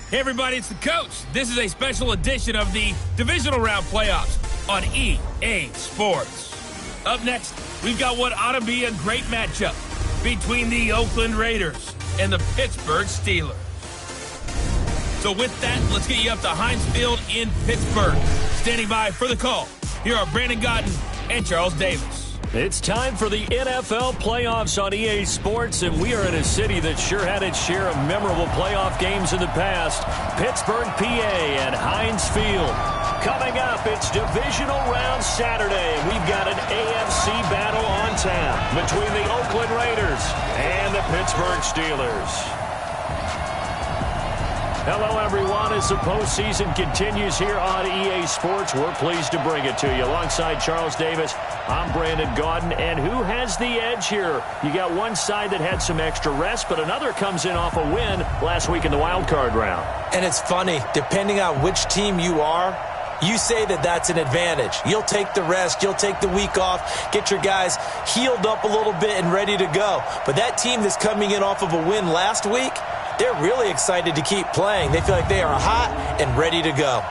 Hey everybody, it's the coach. This is a special edition of the Divisional Round Playoffs on EA Sports. Up next, we've got what ought to be a great matchup between the Oakland Raiders and the Pittsburgh Steelers. So with that, let's get you up to Heinz Field in Pittsburgh. Standing by for the call, here are Brandon Godden and Charles Davis. It's time for the NFL playoffs on EA Sports, and we are in a city that sure had its share of memorable playoff games in the past. Pittsburgh, PA at Heinz Field. Coming up, it's Divisional Round Saturday. We've got an AFC battle on tap between the Oakland Raiders and the Pittsburgh Steelers. Hello, everyone. As the postseason continues here on EA Sports, we're pleased to bring it to you. Alongside Charles Davis, I'm Brandon Godden. And who has the edge here? You got one side that had some extra rest, but another comes in off a win last week in the wild card round. And it's funny, depending on which team you are, you say that that's an advantage. You'll take the rest, you'll take the week off, get your guys healed up a little bit and ready to go. But that team that's coming in off of a win last week, they're really excited to keep playing. They feel like they are hot and ready to go.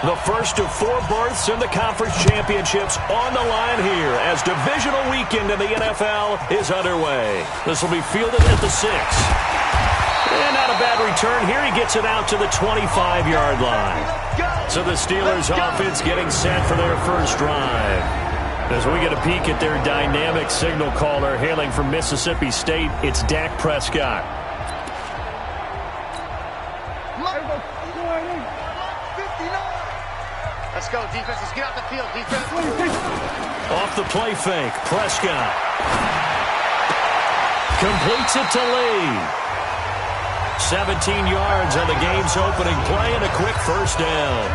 The first of four berths in the conference championships on the line here as divisional weekend in the NFL is underway. This will be fielded at the 6. And not a bad return here. He gets it out to the 25-yard line. So the Steelers offense getting set for their first drive. As we get a peek at their dynamic signal caller hailing from Mississippi State, it's Dak Prescott. Let's go, defense. Let's get out the field, defense. Off the play fake, Prescott completes it to Lee. 17 yards on the game's opening play and a quick first down.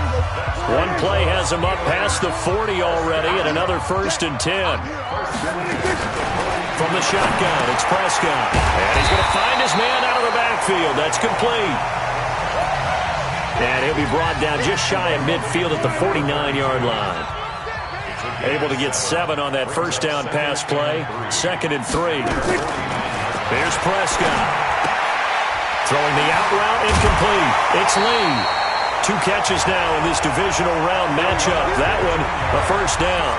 One play has him up past the 40 already and another 1st and 10. From the shotgun, it's Prescott. And he's going to find his man out of the backfield. That's complete. And he'll be brought down just shy of midfield at the 49-yard line. Able to get 7 on that first down pass play. 2nd and 3. Here's Prescott. Throwing the out route incomplete. It's Lee. 2 catches now in this divisional round matchup. That one, a first down.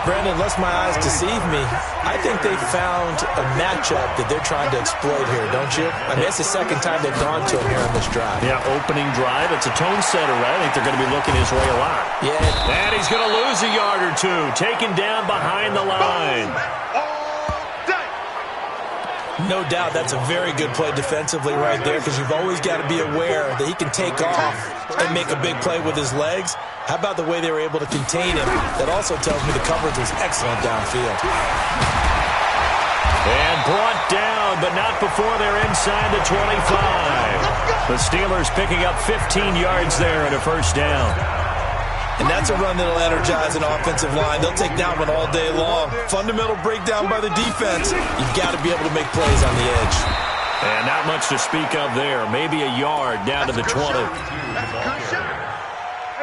Brandon, lest my eyes deceive me, I think they found a matchup that they're trying to exploit here, don't you? I mean, it's the second time they've gone to him here on this drive. Yeah, opening drive. It's a tone setter, right? I think they're going to be looking his way a lot. Yeah. And he's going to lose a yard or 2. Taken down behind the line. No doubt that's a very good play defensively right there because you've always got to be aware that he can take off and make a big play with his legs. How about the way they were able to contain him? That also tells me the coverage was excellent downfield. And brought down, but not before they're inside the 25. The Steelers picking up 15 yards there and a first down. And that's a run that'll energize an offensive line. They'll take that one all day long. Fundamental breakdown by the defense. You've got to be able to make plays on the edge. And not much to speak of there. Maybe a yard down to the 20.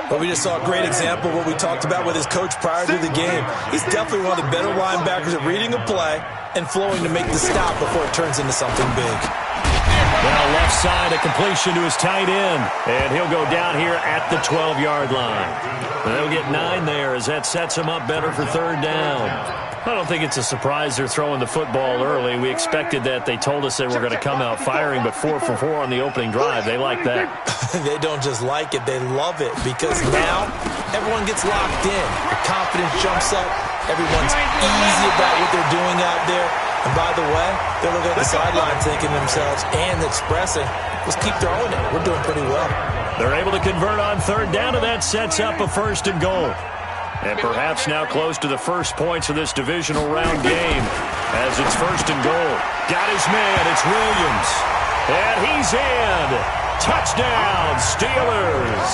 But we just saw a great example of what we talked about with his coach prior to the game. He's definitely one of the better linebackers at reading a play and flowing to make the stop before it turns into something big. Now left side, a completion to his tight end. And he'll go down here at the 12-yard line. They'll get 9 there as that sets him up better for 3rd down. I don't think it's a surprise they're throwing the football early. We expected that. They told us they were going to come out firing, but 4 for 4 on the opening drive. They like that. They don't just like it, they love it because now everyone gets locked in. The confidence jumps up. Everyone's easy about what they're doing out there. And by the way, they're looking at the sideline thinking to themselves and expressing, let's keep throwing it. We're doing pretty well. They're able to convert on 3rd down, and that sets up a 1st and goal. And perhaps now close to the first points of this divisional round game as it's 1st and goal. Got his man, it's Williams. And he's in. Touchdown, Steelers.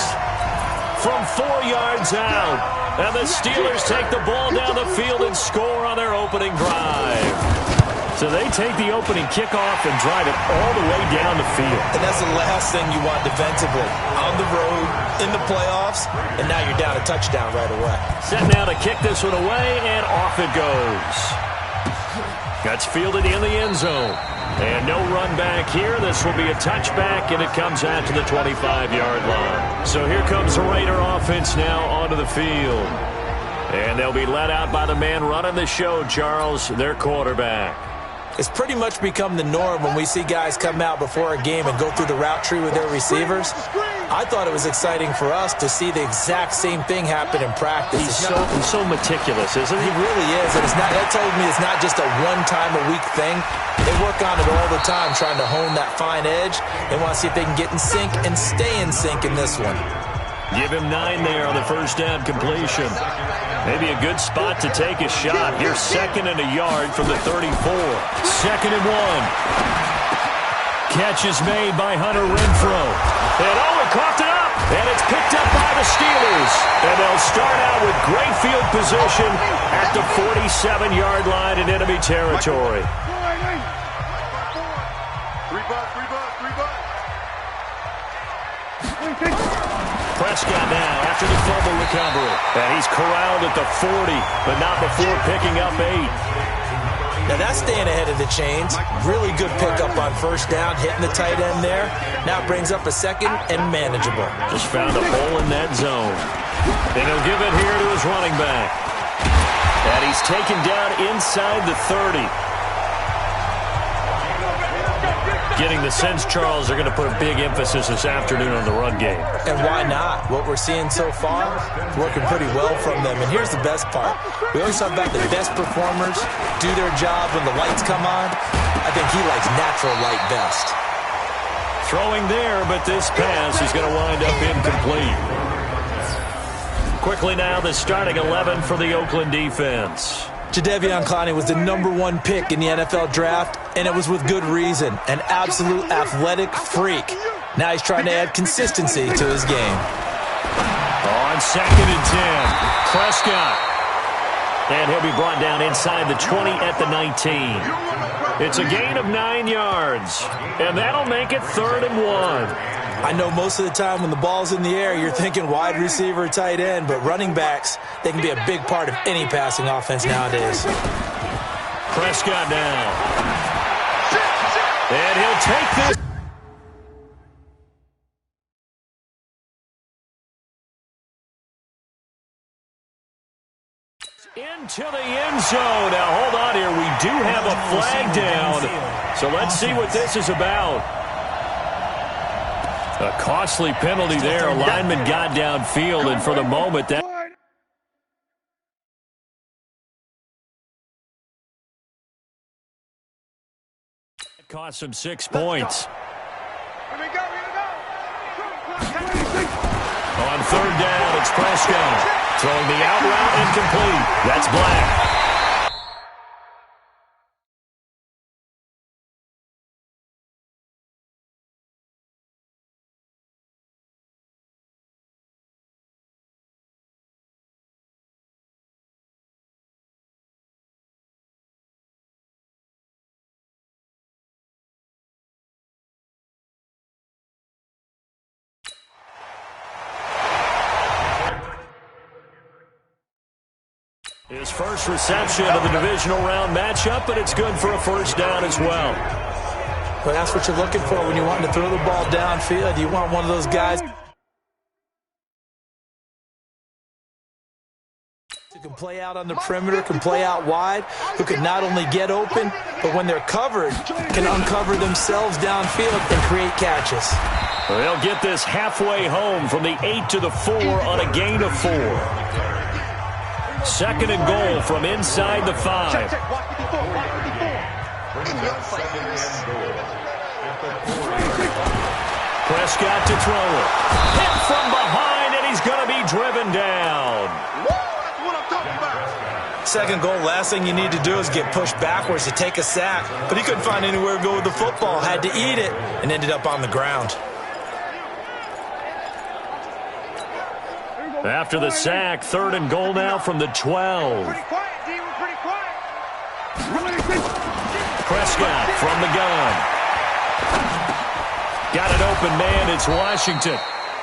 From 4 yards out. And the Steelers take the ball down the field and score on their opening drive. So they take the opening kickoff and drive it all the way down the field. And that's the last thing you want defensively. On the road, in the playoffs, and now you're down a touchdown right away. Set now to kick this one away, and off it goes. That's fielded in the end zone. And no run back here. This will be a touchback, and it comes out to the 25-yard line. So here comes the Raider offense now onto the field. And they'll be led out by the man running the show, Charles, their quarterback. It's pretty much become the norm when we see guys come out before a game and go through the route tree with their receivers. I thought it was exciting for us to see the exact same thing happen in practice. He's so meticulous, isn't he? He really is, and that tells me it's not just a one-time-a-week thing. They work on it all the time, trying to hone that fine edge. They want to see if they can get in sync and stay in sync in this one. Give him 9 there on the first down completion. Maybe a good spot to take a shot. Here's 2nd and a yard from the 34. 2nd and 1. Catch is made by Hunter Renfrow. And he coughed it up. And it's picked up by the Steelers. And they'll start out with great field position at the 47-yard line in enemy territory. Prescott now after the fumble recovery. And he's corralled at the 40, but not before picking up 8. Now that's staying ahead of the chains. Really good pickup on first down, hitting the tight end there. Now brings up a 2nd and manageable. Just found a hole in that zone. And he'll give it here to his running back. And he's taken down inside the 30. Getting the sense, Charles, they're going to put a big emphasis this afternoon on the run game. And why not? What we're seeing so far is working pretty well from them. And here's the best part. We always talk about the best performers do their job when the lights come on. I think he likes natural light best. Throwing there, but this pass is going to wind up incomplete. Quickly now, the starting 11 for the Oakland defense. Jadeveon Clowney was the #1 pick in the NFL draft, and it was with good reason. An absolute athletic freak. Now he's trying to add consistency to his game. On 2nd and 10, Prescott. And he'll be brought down inside the 20 at the 19. It's a gain of 9 yards, and that'll make it 3rd and 1. I know most of the time when the ball's in the air, you're thinking wide receiver, tight end, but running backs, they can be a big part of any passing offense nowadays. Prescott now. And he'll take this. Into the end zone. Now, hold on here. We do have a flag down. So let's see what this is about. A costly penalty there. A lineman got downfield, and for the moment, that... cost him 6 points. On 3rd down, it's Prescott. Throwing the out route incomplete. That's Black. His first reception of the divisional round matchup, but it's good for a first down as well. Well, that's what you're looking for when you want to throw the ball downfield. You want one of those guys who can play out on the perimeter, can play out wide, who can not only get open, but when they're covered, can uncover themselves downfield and create catches. Well, they'll get this halfway home from the 8 to the 4 on a gain of 4. 2nd and goal from inside the 5. Prescott to throw it. Hit from behind, and he's going to be driven down. 2nd goal, last thing you need to do is get pushed backwards to take a sack. But he couldn't find anywhere to go with the football. Had to eat it and ended up on the ground. After the sack, 3rd and goal now from the 12. Prescott from the gun. Got an open man. It's Washington.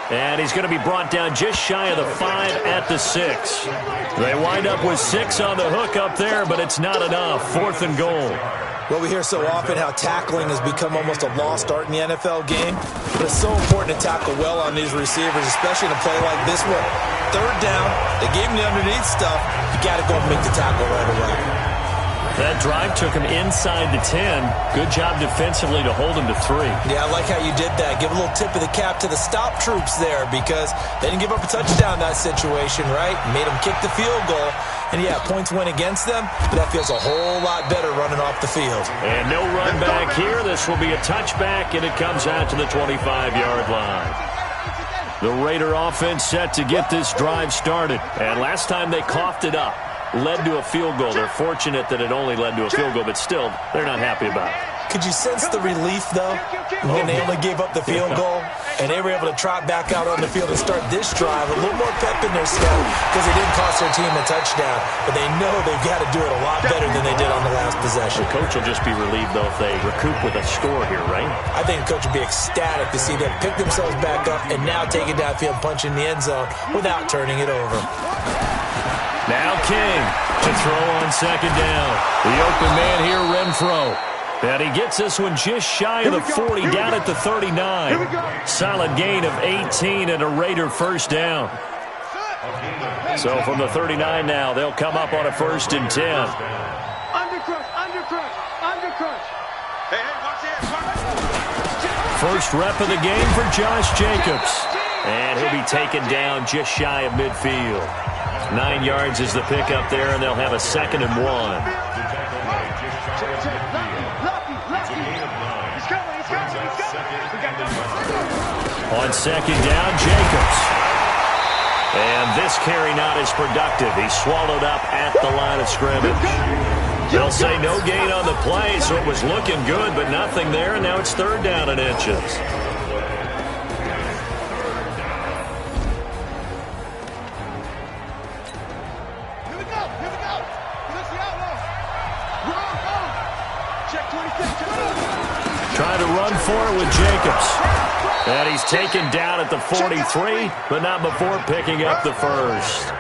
And he's going to be brought down just shy of the 5 at the 6. They wind up with 6 on the hook up there, but it's not enough. 4th and goal. Well, we hear so often how tackling has become almost a lost art in the NFL game. But it's so important to tackle well on these receivers, especially in a play like this one. 3rd down, they gave him the underneath stuff. You got to go and make the tackle right away. That drive took him inside the 10. Good job defensively to hold him to 3. Yeah, I like how you did that. Give a little tip of the cap to the stop troops there because they didn't give up a touchdown in that situation, right? Made them kick the field goal. And, yeah, points went against them, but that feels a whole lot better running off the field. And no run back here. This will be a touchback, and it comes out to the 25-yard line. The Raider offense set to get this drive started. And last time they coughed it up. Led to a field goal. They're fortunate that it only led to a field goal, but still, they're not happy about it. Could you sense the relief, though, when they only gave up the field goal and they were able to trot back out on the field and start this drive? A little more pep in their step because it didn't cost their team a touchdown, but they know they've got to do it a lot better than they did on the last possession. The coach will just be relieved, though, if they recoup with a score here, right? I think the coach would be ecstatic to see them pick themselves back up and now take it downfield, punch in the end zone without turning it over. Now King to throw on 2nd down. The open man here, Renfro. And he gets this one just shy of the 40, down at the 39. Solid gain of 18 and a Raider 1st down. So from the 39 now, they'll come up on a 1st and 10. Undercrush. Hey, watch it. First rep of the game for Josh Jacobs. And he'll be taken down just shy of midfield. 9 yards is the pickup there, and they'll have a 2nd and 1. On 2nd down, Jacobs. And this carry not as productive. He's swallowed up at the line of scrimmage. They'll say no gain on the play, so it was looking good, but nothing there, and now it's 3rd down and inches. Trying to run for it with Jacobs. And he's taken down at the 43, but not before picking up the 1st.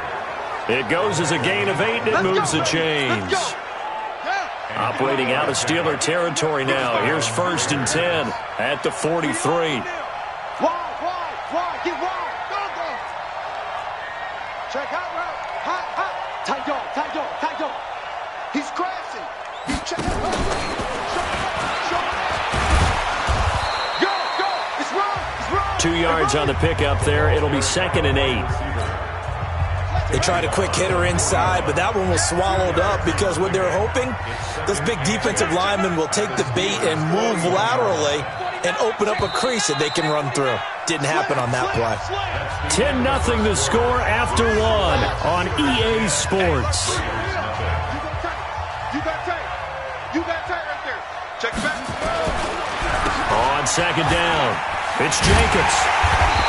It goes as a gain of 8, and it moves the chains. Operating out of Steeler territory now. Here's 1st and 10 at the 43. Wide, get wide. Go. Check out right. Hot. Tight dog. He's crashing. He's checking out. Go. It's wrong. 2 yards on the pickup there. It'll be 2nd and 8. They tried a quick hitter inside, but that one was swallowed up because what they're hoping, those big defensive linemen will take the bait and move laterally and open up a crease that they can run through. Didn't happen on that play. 10-0 the score after 1 on EA Sports. You got tight right there. Check back. On 2nd down, it's Jacobs.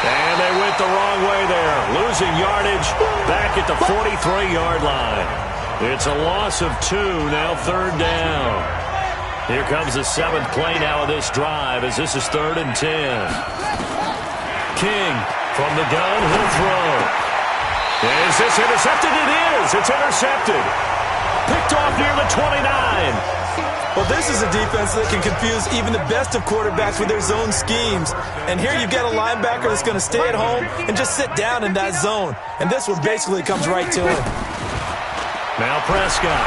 And they went the wrong way there. Losing yardage back at the 43-yard line. It's a loss of 2, now 3rd down. Here comes the 7th play now of this drive as this is 3rd and 10. King from the gun, he'll throw. Is this intercepted? It is. It's intercepted. Picked off near the 29. Well, this is a defense that can confuse even the best of quarterbacks with their zone schemes. And here you've got a linebacker that's going to stay at home and just sit down in that zone. And this one basically comes right to him. Now Prescott.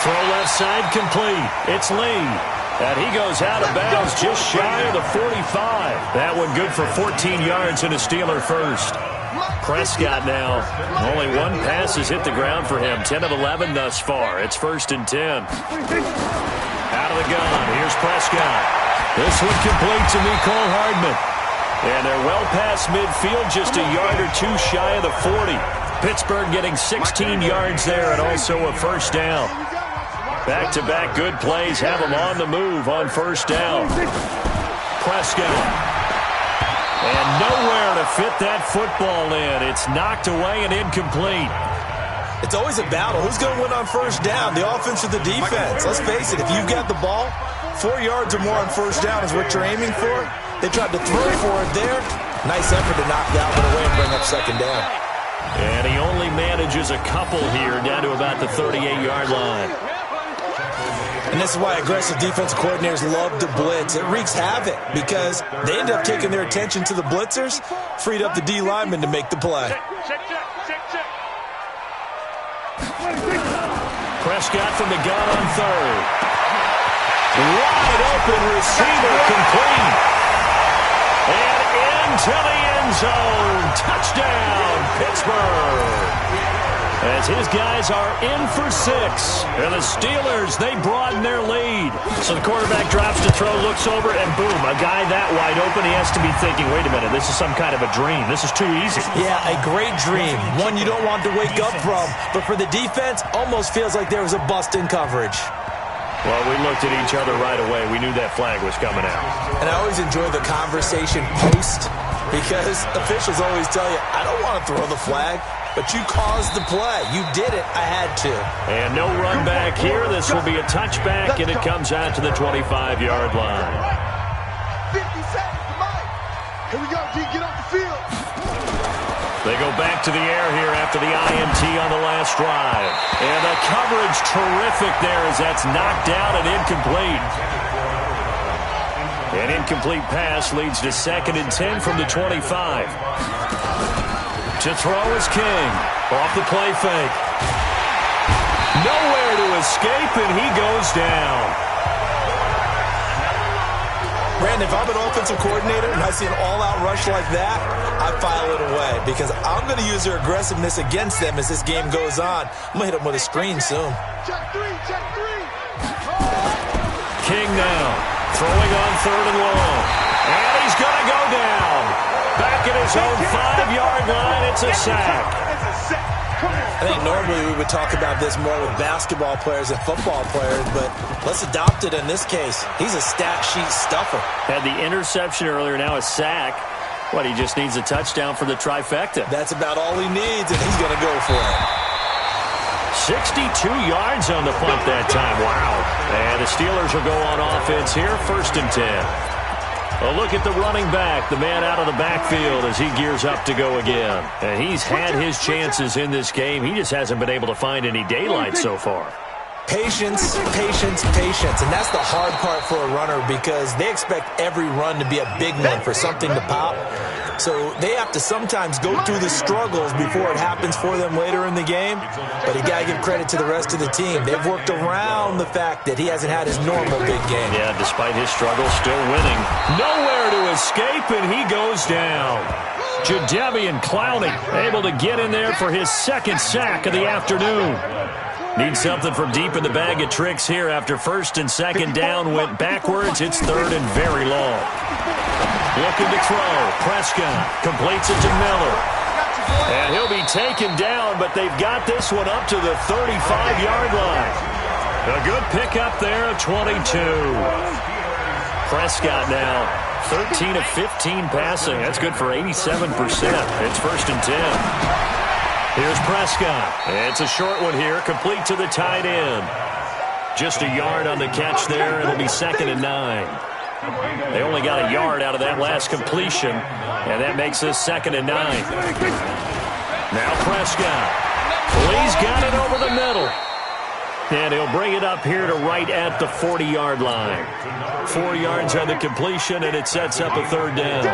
Throw left side complete. It's Lee. And he goes out of bounds just shy of the 45. That one good for 14 yards and a Steeler 1st. Prescott now, only 1 pass has hit the ground for him. 10 of 11 thus far. It's 1st and 10. Out of the gun, here's Prescott. This one complete to Mecole Hardman. And they're well past midfield, just a yard or 2 shy of the 40. Pittsburgh getting 16 yards there and also a 1st down. Back-to-back good plays have them on the move on 1st down. Prescott. And nowhere to fit that football in. It's knocked away and incomplete. It's always a battle. Who's going to win on first down, the offense or the defense? Let's face it, if you've got the ball, 4 yards or more on first down is what you're aiming for. They tried to throw for it there. Nice effort to knock that one away and bring up second down. And he only manages a couple here, down to about the 38-yard line. And this is why aggressive defensive coordinators love to blitz. It wreaks havoc because they end up taking their attention to the blitzers, freed up the D lineman to make the play. Prescott from the gun on third. Wide open receiver, complete. And into the end zone. Touchdown, Pittsburgh. As his guys are in for 6. And the Steelers, they broaden their lead. So the quarterback drops to throw, looks over, and boom, a guy that wide open, he has to be thinking, wait a minute, this is some kind of a dream. This is too easy. Yeah, a great dream. One you don't want to wake up from. But for the defense, almost feels like there was a bust in coverage. Well, we looked at each other right away. We knew that flag was coming out. And I always enjoy the conversation post because officials always tell you, I don't want to throw the flag. But you caused the play. You did it. I had to. And no run back here. This will be a touchback, and it comes out to the 25-yard line. 50 seconds to Mike. Here we go, D. Get off the field. They go back to the air here after the INT on the last drive. And the coverage terrific there as that's knocked out and incomplete. An incomplete pass leads to 2nd and 10 from the 25. To throw is King. Off the play fake. Nowhere to escape, and he goes down. Brandon, if I'm an offensive coordinator and I see an all-out rush like that, I file it away because I'm going to use their aggressiveness against them as this game goes on. I'm going to hit them with a screen soon. Check three. King now. Throwing on 3rd and long. And he's going to go down. Back at his own 5-yard line, it's a sack. I think normally we would talk about this more with basketball players and football players, but let's adopt it in this case. He's a stat sheet stuffer. Had the interception earlier, now a sack. What, he just needs a touchdown for the trifecta. That's about all he needs, and he's going to go for it. 62 yards on the punt that time. Wow. And the Steelers will go on offense here, 1st and 10. A look at the running back, the man out of the backfield as he gears up to go again. And he's had his chances in this game. He just hasn't been able to find any daylight so far. Patience, patience, patience. And that's the hard part for a runner because they expect every run to be a big one for something to pop. So they have to sometimes go through the struggles before it happens for them later in the game. But you got to give credit to the rest of the team. They've worked around the fact that he hasn't had his normal big game. Yeah, despite his struggles, still winning. Nowhere to escape, and he goes down. Jadeveon Clowney able to get in there for his 2nd sack of the afternoon. Needs something from deep in the bag of tricks here after 1st and 2nd down went backwards. It's 3rd and very long. Looking to throw. Prescott completes it to Miller. And he'll be taken down, but they've got this one up to the 35-yard line. A good pickup there of 22. Prescott now 13 of 15 passing. That's good for 87%. It's 1st and 10. Here's Prescott. It's a short one here, complete to the tight end. Just a yard on the catch there. It'll be 2nd and 9. They only got a yard out of that last completion, and that makes this 2nd and 9. Now Prescott. He's got it over the middle. And he'll bring it up here to right at the 40-yard line. 4 yards on the completion, and it sets up a 3rd down.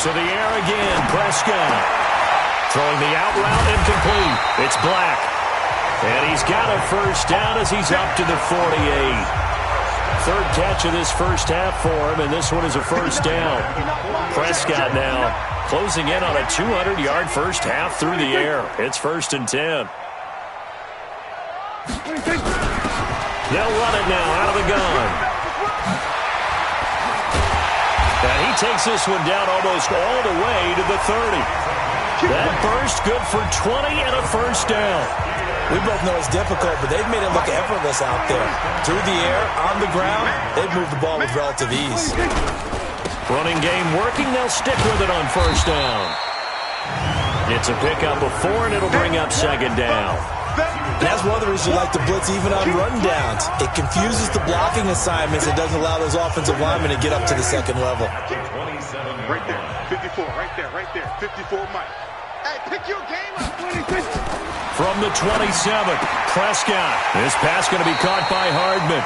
To the air again, Prescott. Throwing the out route incomplete. It's Black. And he's got a 1st down as he's up to the 48. 3rd catch of this first half for him, and this one is a 1st down. Prescott now closing in on a 200-yard first half through the air. It's 1st and 10. They'll run it now out of the gun. And he takes this one down almost all the way to the 30. That burst good for 20 and a 1st down. We both know it's difficult, but they've made it look effortless out there. Through the air, on the ground, they've moved the ball with relative ease. Running game working. They'll stick with it on first down. It's a pickup of 4, and it'll bring up second down. That's one of the reasons you like to blitz even on rundowns. It confuses the blocking assignments. It doesn't allow those offensive linemen to get up to the second level. Right there, 54, right there, 54, Mike. Hey, pick your game up. From the 27, Prescott. This pass going to be caught by Hardman.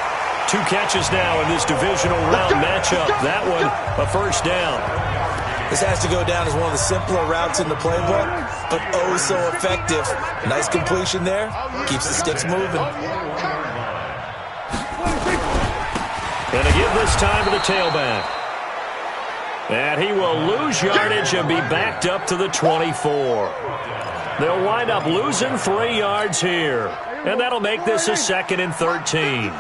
2 catches now in this divisional round matchup. That one, a first down. This has to go down as one of the simpler routes in the playbook, but oh so effective. Nice completion there. Keeps the sticks moving. And to give this time to the tailback. And he will lose yardage and be backed up to the 24. They'll wind up losing 3 yards here. And that'll make this a 2nd and 13.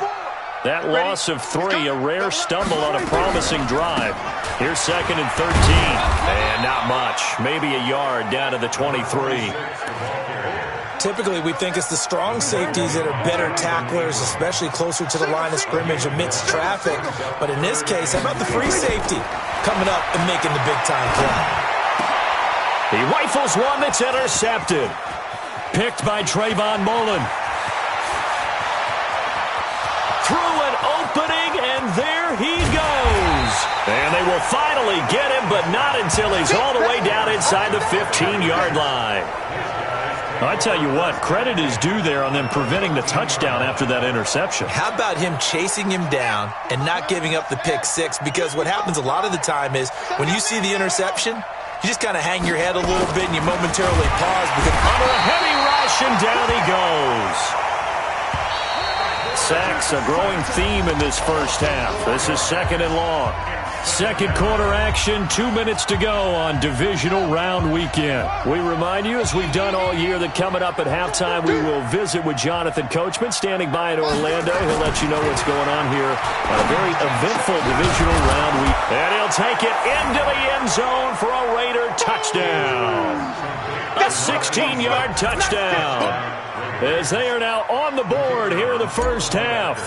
That loss of 3, a rare stumble on a promising drive. Here's 2nd and 13. And not much. Maybe a yard down to the 23. Typically, we think it's the strong safeties that are better tacklers, especially closer to the line of scrimmage amidst traffic. But in this case, how about the free safety coming up and making the big-time play? He rifles one that's intercepted. Picked by Trayvon Mullen. Through an opening, and there he goes. And they will finally get him, but not until he's all the way down inside the 15-yard line. I tell you what, credit is due there on them preventing the touchdown after that interception. How about him chasing him down and not giving up the pick 6? Because what happens a lot of the time is when you see the interception, you just kind of hang your head a little bit and you momentarily pause because under a heavy rush, and down he goes. Sacks, a growing theme in this first half. This is 2nd and long. Second quarter action, 2 minutes to go on divisional round weekend. We remind you, as we've done all year, that coming up at halftime, we will visit with Jonathan Coachman, standing by in Orlando. He'll let you know what's going on here on a very eventful divisional round week. And he'll take it into the end zone for a Raider touchdown. A 16-yard touchdown. As they are now on the board here in the first half.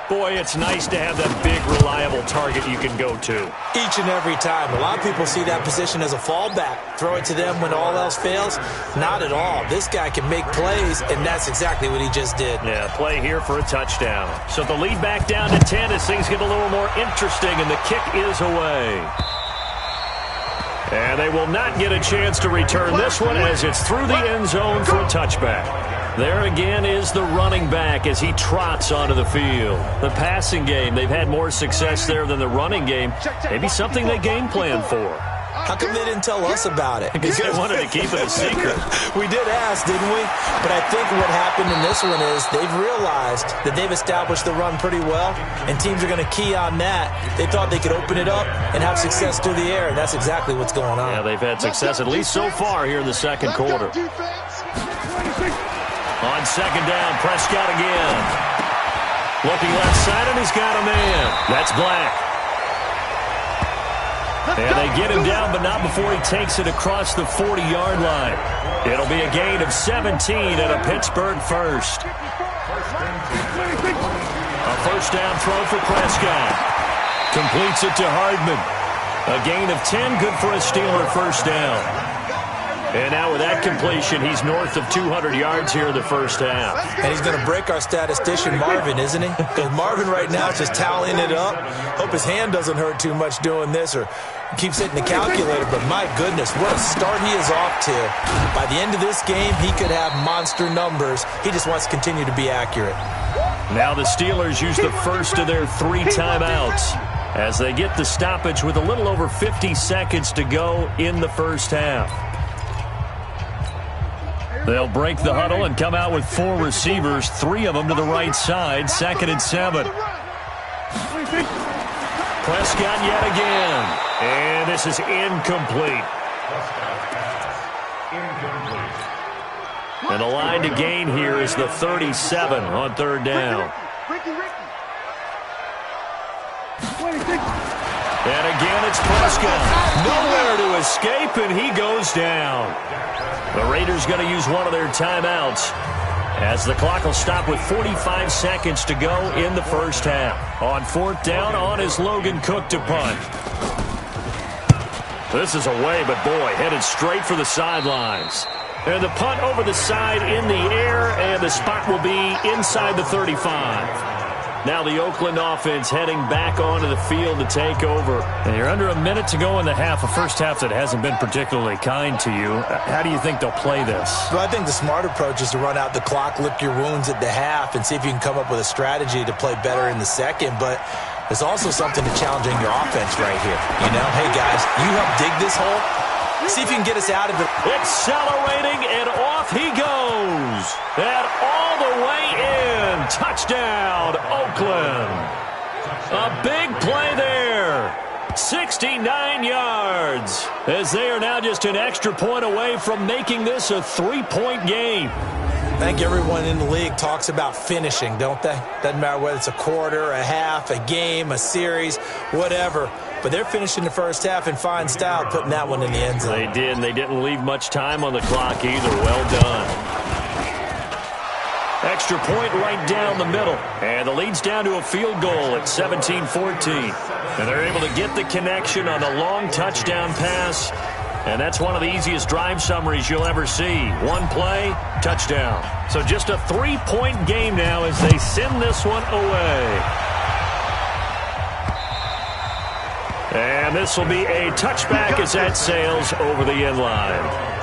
Boy, it's nice to have that big, reliable target you can go to. Each and every time. A lot of people see that position as a fallback. Throw it to them when all else fails. Not at all. This guy can make plays, and that's exactly what he just did. Yeah, play here for a touchdown. So the lead back down to 10 as things get a little more interesting, and the kick is away. And they will not get a chance to return this one as it's through the end zone for a touchback. There again is the running back as he trots onto the field. The passing game, they've had more success there than the running game. Maybe something they game plan for. How come they didn't tell us about it? Because they wanted to keep it a secret. We did ask, didn't we? But I think what happened in this one is they've realized that they've established the run pretty well, and teams are going to key on that. They thought they could open it up and have success through the air, and that's exactly what's going on. Yeah, they've had success at least so far here in the second quarter. On second down, Prescott again. Looking left side, and he's got a man. That's Black. And they get him down, but not before he takes it across the 40-yard line. It'll be a gain of 17 and a Pittsburgh first. A first down throw for Prescott. Completes it to Hardman. A gain of 10, good for a Steeler first down. And now with that completion, he's north of 200 yards here in the first half. And he's going to break our statistician, Marvin, isn't he? Because Marvin right now is just tallying it up. Hope his hand doesn't hurt too much doing this or keeps hitting the calculator. But my goodness, what a start he is off to. By the end of this game, he could have monster numbers. He just wants to continue to be accurate. Now the Steelers use the first of their 3 timeouts as they get the stoppage with a little over 50 seconds to go in the first half. They'll break the huddle and come out with 4 receivers, 3 of them to the right side, 2nd and 7. Prescott yet again. And this is incomplete. And the line to gain here is the 37 on third down. And again, it's Prescott. Nowhere to escape, and he goes down. The Raiders going to use one of their timeouts as the clock will stop with 45 seconds to go in the first half. On fourth down, on is Logan Cook to punt. This is away, but boy, headed straight for the sidelines. And the punt over the side in the air, and the spot will be inside the 35. Now the Oakland offense heading back onto the field to take over. And you're under a minute to go in the half, a first half that hasn't been particularly kind to you. How do you think they'll play this? Well, I think the smart approach is to run out the clock, lick your wounds at the half, and see if you can come up with a strategy to play better in the second. But there's also something to challenging your offense right here. You know, hey, guys, you help dig this hole. See if you can get us out of it. Accelerating, and off he goes. And all the way in. Touchdown, Oakland. A big play there. 69 yards. As they are now just an extra point away from making this a 3-point game. I think everyone in the league talks about finishing, don't they? Doesn't matter whether it's a quarter, a half, a game, a series, whatever. But they're finishing the first half in fine style, putting that one in the end zone. They did, and they didn't leave much time on the clock either. Well done. Extra point right down the middle. And the lead's down to a field goal at 17-14. And they're able to get the connection on the long touchdown pass. And that's one of the easiest drive summaries you'll ever see. One play, touchdown. So just a 3-point game now as they send this one away. And this will be a touchback as that sails over the end line.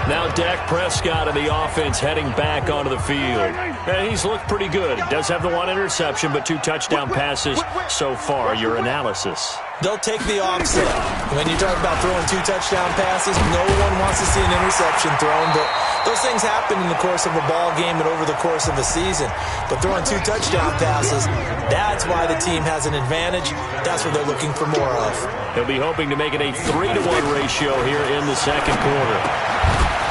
Now Dak Prescott and the offense heading back onto the field. And he's looked pretty good. Does have the one interception, but 2 touchdown passes so far. Your analysis? They'll take the offset. When you talk about throwing 2 touchdown passes, no one wants to see an interception thrown, but those things happen in the course of a ball game and over the course of a season. But throwing 2 touchdown passes, that's why the team has an advantage. That's what they're looking for more of. He'll be hoping to make it a 3-to-1 ratio here in the second quarter.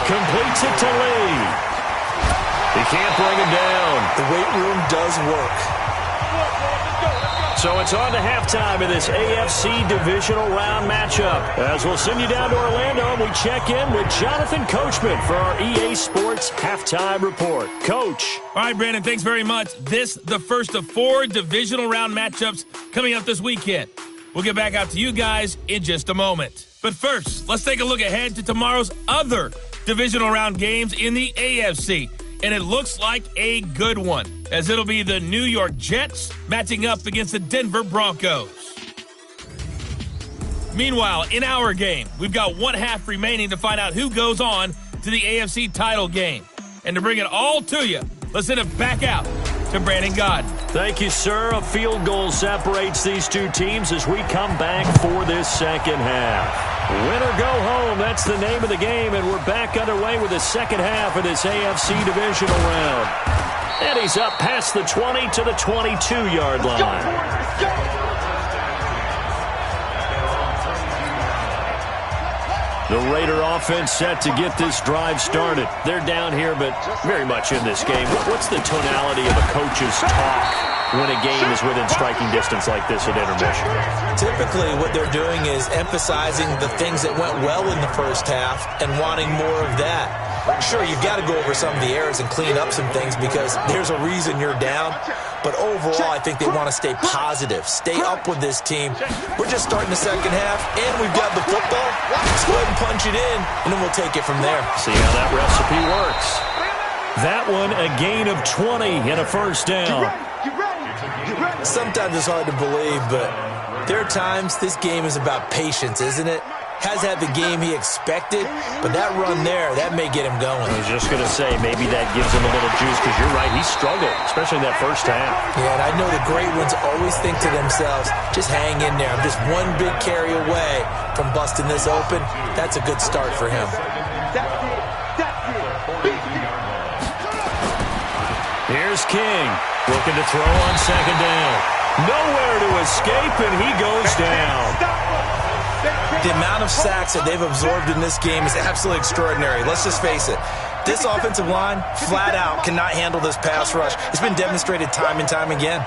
Completes it to Lee. He can't bring him down. The weight room does work. So it's on to halftime of this AFC divisional round matchup. As we'll send you down to Orlando, and we check in with Jonathan Coachman for our EA Sports Halftime Report. Coach. All right, Brandon, thanks very much. This, the first of 4 divisional round matchups coming up this weekend. We'll get back out to you guys in just a moment. But first, let's take a look ahead to tomorrow's other divisional round games in the AFC. And it looks like a good one, as it'll be the New York Jets matching up against the Denver Broncos. Meanwhile, in our game, we've got 1 half remaining to find out who goes on to the AFC title game. And to bring it all to you, let's send it back out to Brandon Godden. Thank you, sir. A field goal separates these 2 teams as we come back for this second half. Win or go home, that's the name of the game, and we're back underway with the second half of this AFC divisional round. And he's up past the 20 to the 22-yard line. The Raider offense set to get this drive started. They're down here, but very much in this game. What's the tonality of a coach's talk when a game is within striking distance like this at intermission? Typically, what they're doing is emphasizing the things that went well in the first half and wanting more of that. Sure, you've got to go over some of the errors and clean up some things because there's a reason you're down. But overall, I think they want to stay positive, stay up with this team. We're just starting the second half, and we've got the football. Let's go ahead and punch it in, and then we'll take it from there. See how that recipe works. That one, a gain of 20 and a first down. Sometimes it's hard to believe, but there are times this game is about patience, isn't it? Has had the game he expected, but that run there, that may get him going. I was just going to say, maybe that gives him a little juice, because you're right, he struggled, especially in that first half. Yeah, and I know the great ones always think to themselves, just hang in there. I'm just one big carry away from busting this open. That's a good start for him. Here's King, looking to throw on second down. Nowhere to escape, and he goes down. The amount of sacks that they've absorbed in this game is absolutely extraordinary. Let's just face it. This offensive line, flat out, cannot handle this pass rush. It's been demonstrated time and time again.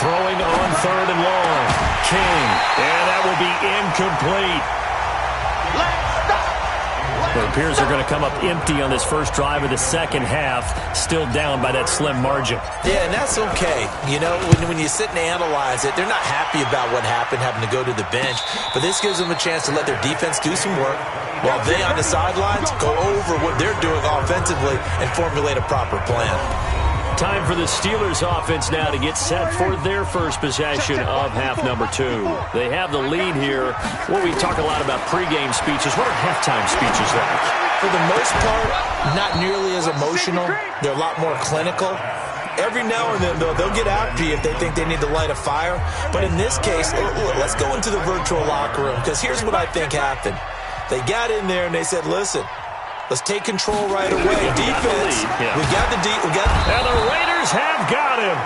Throwing on 3rd and long. King, and that will be incomplete. Well, it appears they're going to come up empty on this first drive of the second half, still down by that slim margin. Yeah, and that's okay. You know, when you sit and analyze it, they're not happy about what happened, having to go to the bench. But this gives them a chance to let their defense do some work while they on the sidelines go over what they're doing offensively and formulate a proper plan. Time for the Steelers offense now to get set for their first possession of half number 2. They have the lead here. Well, we talk a lot about pregame speeches. What are halftime speeches like? For the most part, not nearly as emotional. They're a lot more clinical. Every now and then, though, they'll get after you if they think they need to light a fire. But in this case, let's go into the virtual locker room, because here's what I think happened. They got in there and they said, listen, let's take control right away. Defense. Yeah. We got the And the Raiders have got him.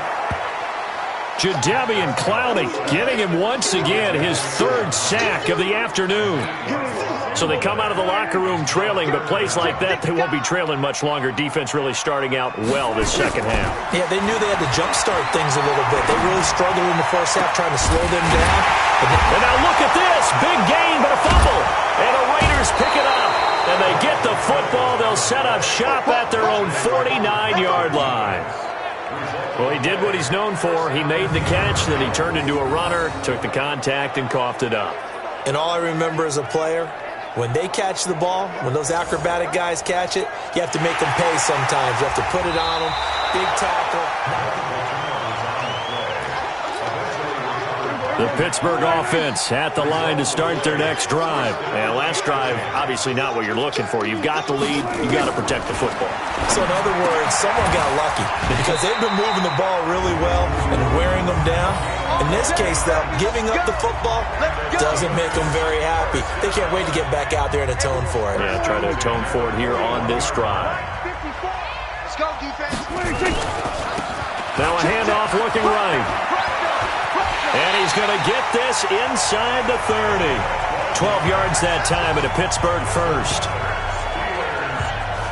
Jadeveon Clowney getting him once again his third sack of the afternoon. So they come out of the locker room trailing, but plays like that, they won't be trailing much longer. Defense really starting out well this second half. Yeah, they knew they had to jumpstart things a little bit. They really struggled in the first half trying to slow them down. And now look at this. Big gain, but a fumble. And the Raiders pick it up. And they get the football. They'll set up shop at their own 49-yard line. Well, he did what he's known for. He made the catch, then he turned into a runner, took the contact, and coughed it up. And all I remember as a player, when they catch the ball, when those acrobatic guys catch it, you have to make them pay sometimes. You have to put it on them. Big tackle. The Pittsburgh offense at the line to start their next drive. And last drive, obviously not what you're looking for. You've got the lead. You've got to protect the football. So in other words, someone got lucky because they've been moving the ball really well and wearing them down. In this case, though, giving up the football doesn't make them very happy. They can't wait to get back out there and atone for it. Yeah, try to atone for it here on this drive. Let's go, defense. Now a handoff looking right. And he's going to get this inside the 30. 12 yards that time and a Pittsburgh first.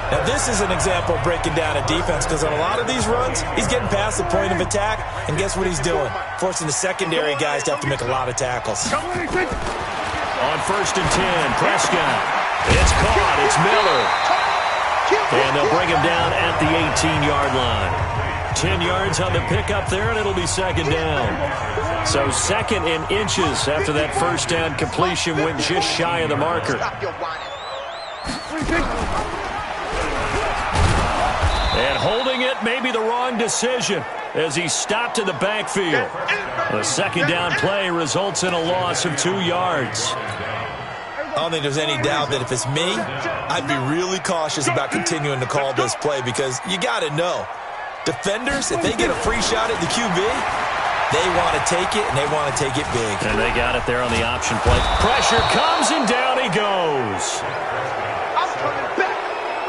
Now, this is an example of breaking down a defense because on a lot of these runs, he's getting past the point of attack, and guess what he's doing? Forcing the secondary guys to have to make a lot of tackles. On 1st and 10, Prescott. It's caught. It's Miller. And they'll bring him down at the 18-yard line. 10 yards on the pickup there, and it'll be second down. So second in inches after that first down completion went just shy of the marker. And holding it may be the wrong decision as he stopped in the backfield. The second down play results in a loss of 2 yards. I don't think there's any doubt that if it's me, I'd be really cautious about continuing to call this play because you got to know. Defenders, if they get a free shot at the QB, they want to take it, and they want to take it big. And they got it there on the option play. Pressure comes, and down he goes. I'm coming back.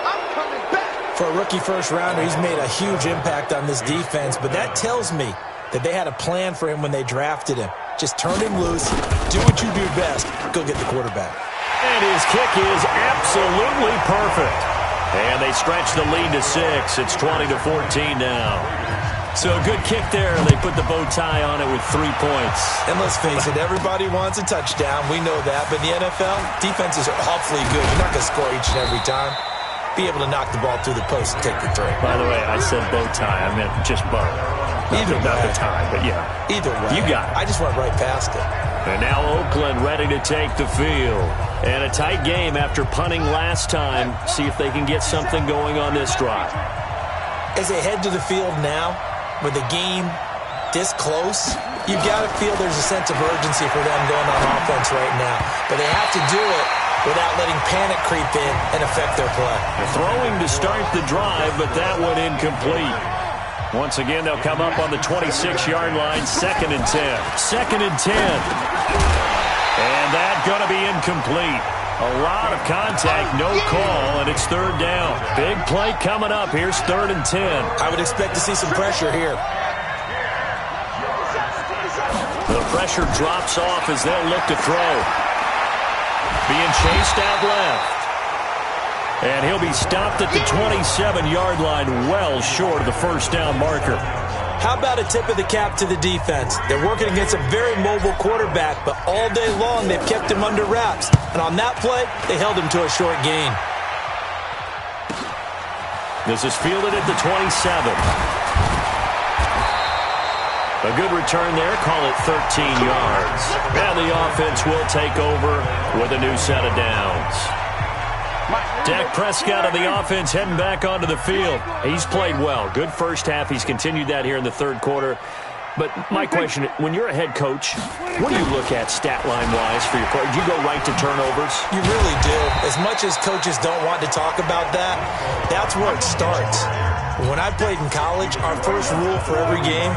I'm coming back. For a rookie first-rounder, he's made a huge impact on this defense, but that tells me that they had a plan for him when they drafted him. Just turn him loose, do what you do best, go get the quarterback. And his kick is absolutely perfect. And they stretch the lead to 6. It's 20-14 now. So a good kick there. They put the bow tie on it with 3 points. And let's face it, everybody wants a touchdown. We know that. But in the NFL, defenses are awfully good. You're not going to score each and every time. Be able to knock the ball through the post and take the 3. By the way, I said bow tie. I meant just bow. Either not way. the tie, but yeah. Either way. You got it. I just went right past it. And now Oakland ready to take the field. And a tight game after punting last time. See if they can get something going on this drive. As they head to the field now, with the game this close, you've got to feel there's a sense of urgency for them going on offense right now. But they have to do it without letting panic creep in and affect their play. Throwing to start the drive, but that one incomplete. Once again, they'll come up on the 26-yard line, 2nd and 10. 2nd and 10. And that's going to be incomplete. A lot of contact, no call, and it's 3rd down. Big play coming up. Here's 3rd and 10. I would expect to see some pressure here. The pressure drops off as they'll look to throw. Being chased out left. And he'll be stopped at the 27-yard line, well short of the first down marker. How about a tip of the cap to the defense? They're working against a very mobile quarterback, but all day long they've kept him under wraps. And on that play, they held him to a short gain. This is fielded at the 27. A good return there. Call it 13 yards. And the offense will take over with a new set of downs. Dak Prescott of the offense heading back onto the field. He's played well. Good first half. He's continued that here in the third quarter. But my question, when you're a head coach, what do you look at stat line-wise for your play? Do you go right to turnovers? You really do. As much as coaches don't want to talk about that, that's where it starts. When I played in college, our first rule for every game,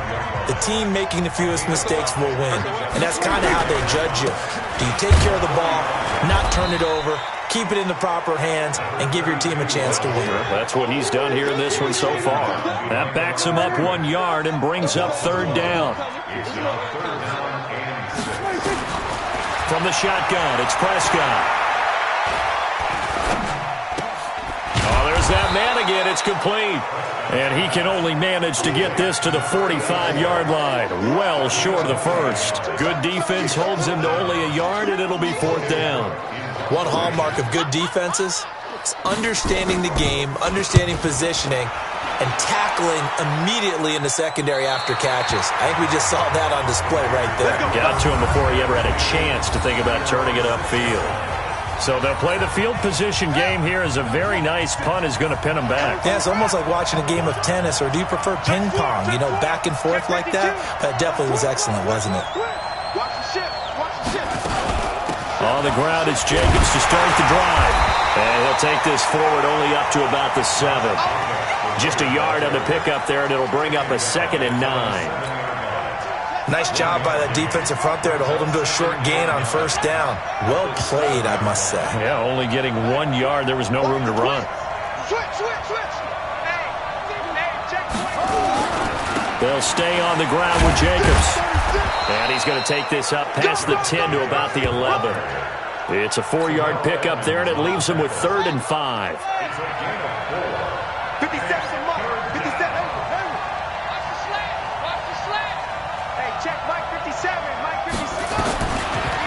the team making the fewest mistakes will win. And that's kind of how they judge you. Do you take care of the ball, not turn it over, keep it in the proper hands, and give your team a chance to win? That's what he's done here in this one so far. That backs him up 1 yard and brings up third down. From the shotgun, it's Prescott. Oh, there's that man again. It's complete. And he can only manage to get this to the 45-yard line. Well short of the first. Good defense holds him to only a yard, and it'll be fourth down. One hallmark of good defenses is understanding the game, understanding positioning, and tackling immediately in the secondary after catches. I think we just saw that on display right there. Got to him before he ever had a chance to think about turning it upfield. So they'll play the field position game here as a very nice punt is going to pin them back. Yeah, it's almost like watching a game of tennis, or do you prefer ping pong? You know, back and forth like that? That definitely was excellent, wasn't it? Watch the shift. Watch the shift. On the ground, it's Jacobs to start the drive. And he'll take this forward only up to about the 7. Just a yard on the pickup there, and it'll bring up a 2nd and 9. Nice job by that defensive front there to hold him to a short gain on first down. Well played, I must say. Yeah, only getting 1 yard. There was no room to run. Switch. They'll stay on the ground with Jacobs. And he's going to take this up past the 10 to about the 11. It's a 4-yard pickup there, and it leaves him with 3rd and 5. 57. Hey, check Mike 57. Mike 57.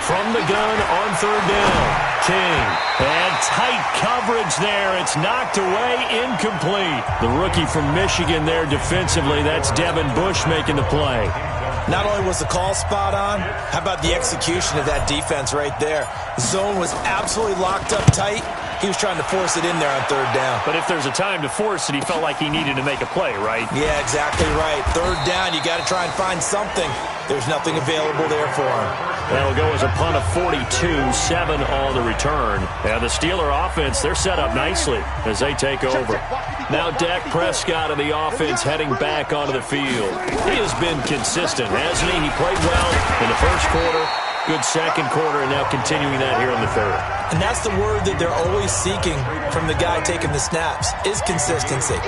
From the gun on third down. King. And tight coverage there. It's knocked away, incomplete. The rookie from Michigan there defensively. That's Devin Bush making the play. Not only was the call spot on, how about the execution of that defense right there? Zone was absolutely locked up tight. He was trying to force it in there on third down. But if there's a time to force it, he felt like he needed to make a play, right? Yeah, exactly right. Third down, you got to try and find something. There's nothing available there for him. That'll go as a punt of 42, 7 on the return. And the Steeler offense, they're set up nicely as they take over. Now Dak Prescott of the offense heading back onto the field. He has been consistent, hasn't he? He played well in the first quarter, good second quarter, and now continuing that here in the third. And that's the word that they're always seeking from the guy taking the snaps, is consistency.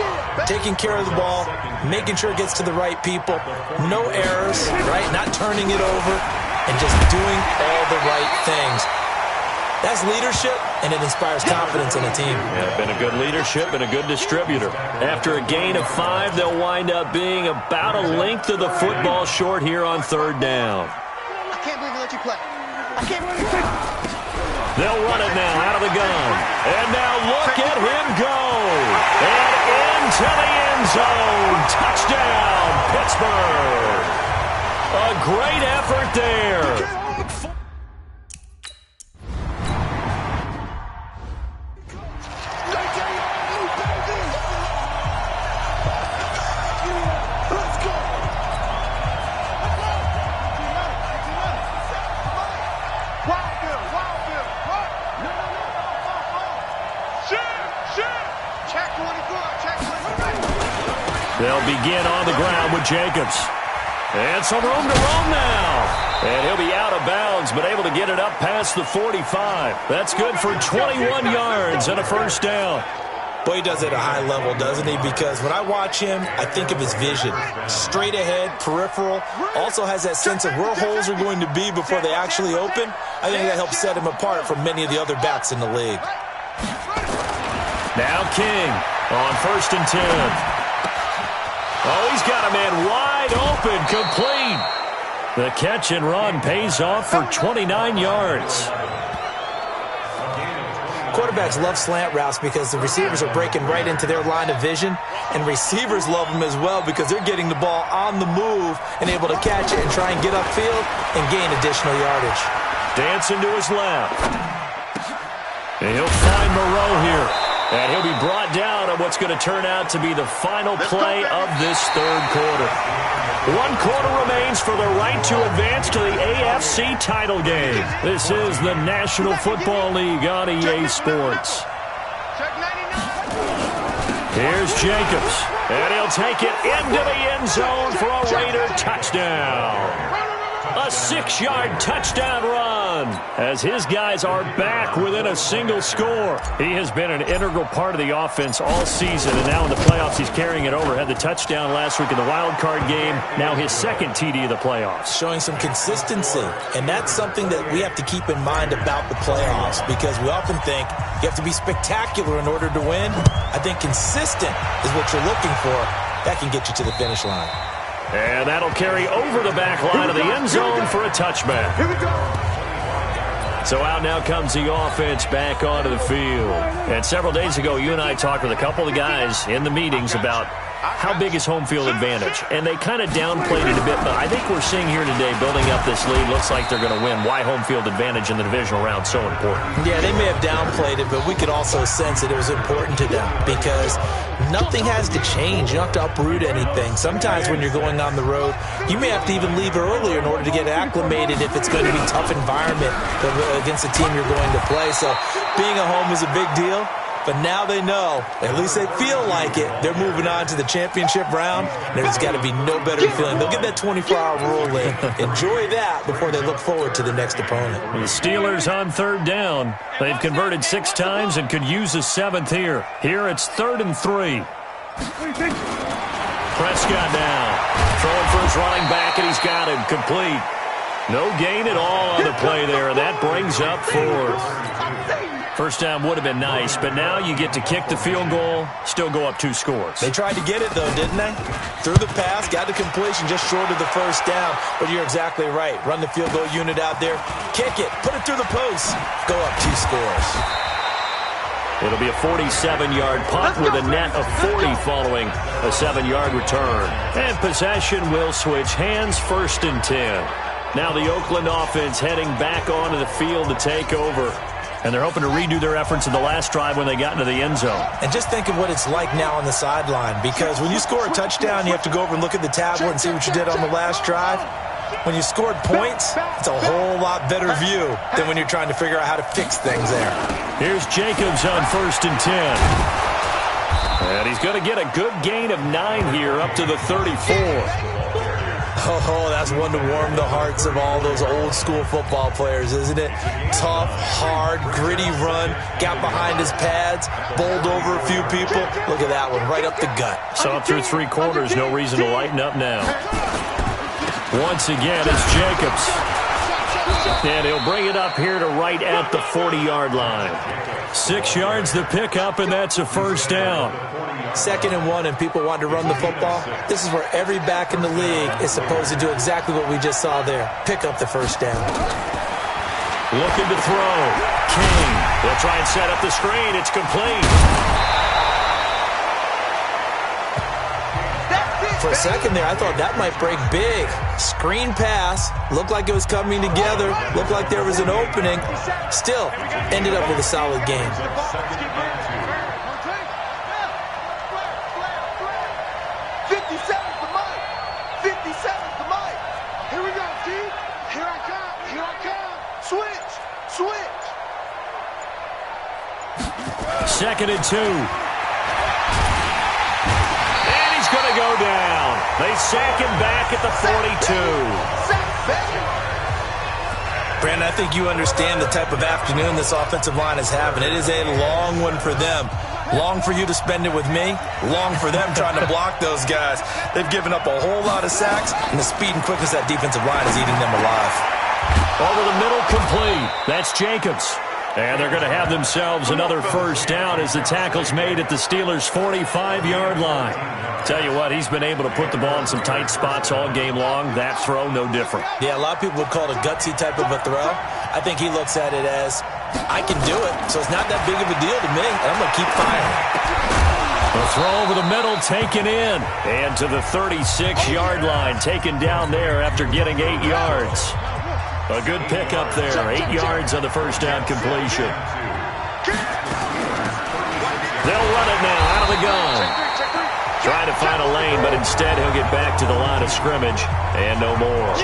Taking care of the ball, making sure it gets to the right people, no errors, right? Not turning it over, and just doing all the right things. That's leadership, and it inspires confidence in a team. Yeah, been a good leadership and a good distributor. After a gain of 5, they'll wind up being about a length of the football short here on third down. I can't believe we let you play. I can't believe you. They'll run it now out of the gun. And now look at him go. And into the end zone. Touchdown, Pittsburgh. A great effort there. They'll begin on the ground with Jacobs. And some room to roam now. And he'll be out of bounds, but able to get it up past the 45. That's good for 21 yards and a first down. Boy, he does it at a high level, doesn't he? Because when I watch him, I think of his vision. Straight ahead, peripheral. Also has that sense of where holes are going to be before they actually open. I think that helps set him apart from many of the other backs in the league. Now King on 1st and 10. Oh, he's got a man wide open, complete. The catch and run pays off for 29 yards. quarterbacks love slant routes because the receivers are breaking right into their line of vision, and receivers love them as well because they're getting the ball on the move and able to catch it and try and get upfield and gain additional yardage. Dancing to his left. And he'll find Moreau here. And he'll be brought down on what's going to turn out to be the final play of this third quarter. 1 quarter remains for the right to advance to the AFC title game. This is the National Football League on EA Sports. Here's Jacobs, and he'll take it into the end zone for a Raider touchdown. A 6-yard touchdown run as his guys are back within a single score. He has been an integral part of the offense all season, and now in the playoffs he's carrying it over. Had the touchdown last week in the wild card game, now his second TD of the playoffs. Showing some consistency, and that's something that we have to keep in mind about the playoffs because we often think you have to be spectacular in order to win. I think consistent is what you're looking for. That can get you to the finish line. And that'll carry over the back line of the end zone for a touchback. So out now comes the offense back onto the field. And several days ago, you and I talked with a couple of guys in the meetings about how big is home field advantage. And they kind of downplayed it a bit, but I think we're seeing here today, building up this lead, looks like they're going to win. Why home field advantage in the divisional round so important? Yeah, they may have downplayed it, but we could also sense that it was important to them because nothing has to change. You don't have to uproot anything. Sometimes when you're going on the road, you may have to even leave earlier in order to get acclimated if it's going to be a tough environment against the team you're going to play. So being at home is a big deal. But now they know, at least they feel like it, they're moving on to the championship round. There's got to be no better feeling. They'll get that 24-hour rule in. Enjoy that before they look forward to the next opponent. The Steelers on third down. They've converted 6 times and could use a 7th here. Here it's 3rd and 3. Prescott now. Throwing for his running back, and he's got him complete. No gain at all on the play there, and that brings up 4th. First down would have been nice, but now you get to kick the field goal, still go up 2 scores. They tried to get it, though, didn't they? Threw the pass, got the completion just short of the first down. But you're exactly right. Run the field goal unit out there, kick it, put it through the post, go up 2 scores. It'll be a 47-yard punt with a net of 40 following a 7-yard return. And possession will switch hands, 1st and 10. Now the Oakland offense heading back onto the field to take over. And they're hoping to redo their efforts in the last drive when they got into the end zone. And just think of what it's like now on the sideline. Because when you score a touchdown, you have to go over and look at the tablet and see what you did on the last drive. When you scored points, it's a whole lot better view than when you're trying to figure out how to fix things there. Here's Jacobs on 1st and 10. And he's going to get a good gain of 9 here up to the 34. Oh, that's one to warm the hearts of all those old-school football players, isn't it? Tough, hard, gritty run, got behind his pads, bowled over a few people. Look at that one, right up the gut. Saw through 3 quarters, no reason to lighten up now. Once again, it's Jacobs. And he'll bring it up here to right at the 40-yard line. 6 yards the pickup, and that's a first down. 2nd and 1, and people want to run the football. This is where every back in the league is supposed to do exactly what we just saw there. Pick up the first down. Looking to throw. King. They'll try and set up the screen. It's complete. For a second there, I thought that might break big. Screen pass. Looked like it was coming together. Looked like there was an opening. Still, ended up with a solid game. 57's the mic. 57's the mic. Here we go, team. Here I come. Here I come. Switch. Switch. 2nd and 2. And he's going to go down. They sack him back at the 42. Brandon, I think you understand the type of afternoon this offensive line is having. It is a long one for them. Long for you to spend it with me. Long for them trying to block those guys. They've given up a whole lot of sacks, and the speed and quickness of that defensive line is eating them alive. Over the middle, complete. That's Jacobs. And they're going to have themselves another first down as the tackle's made at the Steelers' 45-yard line. Tell you what, he's been able to put the ball in some tight spots all game long. That throw, no different. Yeah, a lot of people would call it a gutsy type of a throw. I think he looks at it as I can do it, so it's not that big of a deal to me, and I'm going to keep firing. The throw over the middle taken in. And to the 36-yard line, taken down there after getting 8 yards. A good pickup there, 8 yards on the first down completion. They'll run it now out of the gun. Trying to find a lane, but instead he'll get back to the line of scrimmage and no more.